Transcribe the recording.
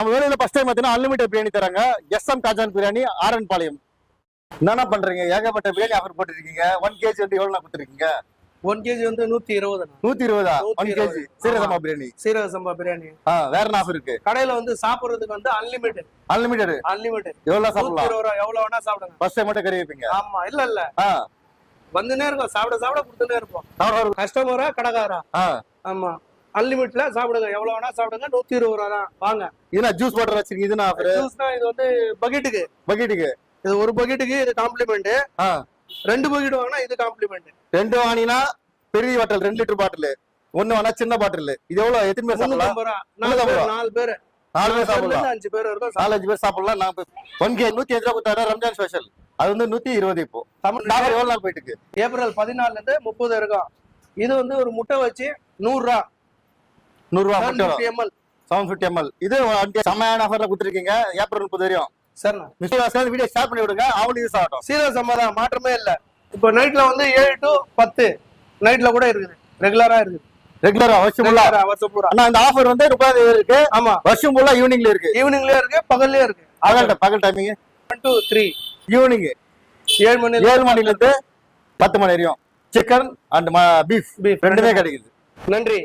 நம்ம வேலையில first time பார்த்தீங்கன்னா அன்லிமிட்டட் பிரியாணி தராங்க. எஸ்எம் காஜான் பிரியாணி, ஆரன் பாளையம். என்னென்ன பண்றீங்க? ஏகப்பட்ட பிரியாணி ஆஃபர் போட்டுருக்கீங்க. 1 kg வந்து எவ்வளவு கொடுத்துருக்கீங்க? 1 kg வந்து 120. 120 1 kg சீரக சம்பா பிரியாணி. சீரக சம்பா பிரியாணி. வேற என்ன ஆஃபர் இருக்கு? கடையில வந்து சாப்பிடுறதுக்கு வந்து அன்லிமிட்டட். எவ்வளவு சாப்பிடலாம்? 120 ரூபாய் எவ்வளவு வேணா சாப்பிடுங்க. ஃபர்ஸ்ட் டைம் மட்டும் கறி வைப்பீங்க? ஆமா. இல்ல வந்துனே இருக்கும், சாப்பிட கொடுத்துனே இருப்போம். கஸ்டமரா கடைக்காரா? ஆமா. அன்லிமிட்ல சாப்பிடுங்க, எவ்வளவு வேணா சாப்பிடுங்க. 120 ரூபா தான். வாங்க. இதுனா ஜூஸ் வாட்டர் வச்சிருக்கீங்க. இதுனா ஆஃபர். ஜூஸ்னா இது வந்து பக்கெட்டுக்கு இது ஒரு பக்கெட்டுக்கு இது காம்ப்ளிமெண்ட். 2 பக்கெட் வாங்கினா இது காம்ப்ளிமெண்ட். 2 வாங்கினா பெரிய பாட்டில் 2 லிட்டர் பாட்டில், 1 வாங்கினா சின்ன பாட்டில். இது எவ்வளவு? எத்தனை பேர் சாப்பிடலாம்? 4 பேர் சாப்பிடலாம். 5 பேர் இருக்கும். 4-5 பேர் சாப்பிடலாம். 1 kg 105 ரூபாய் கொடுத்தாரு. ரம்ஜான் ஸ்பெஷல். அது வந்து 120. இப்போ தமிழ்நாடு எவ்வளவு நாள் போயிட்டு இருக்கு? ஏப்ரல் 14 இருந்து 30 இருக்கும். இது வந்து ஒரு முட்டை வச்சு 100 ரூபா. 750 ml. இது செம்மையான ஆஃபர்ல கொடுத்துருக்கீங்க. ஏப்ரல் 30 வரையும். சார் வீடியோ ஷேர் பண்ணி விடுங்க. அவங்களுக்கு யூஸ் ஆகட்டும். சீரக சம்பா தான், மாற்றமே இல்ல. இப்போ நைட்ல வந்து 7 to 10 நைட்ல கூட இருக்குது. ரெகுலரா வருஷம் ஃபுல்லா. ஆனா இந்த ஆஃபர் வந்து 30 இருக்கு. ஆமா, வருஷம் ஃபுல்லா ஈவினிங்ல இருக்கு, பகல்ல இருக்கு. பகல் டைமிங் 1 to 3 ஈவினிங் 7 மணில இருந்து 10 மணி வரையும் சிக்கன் அண்ட் பீஃப் ரெண்டுமே கிடைக்குது. நன்றி.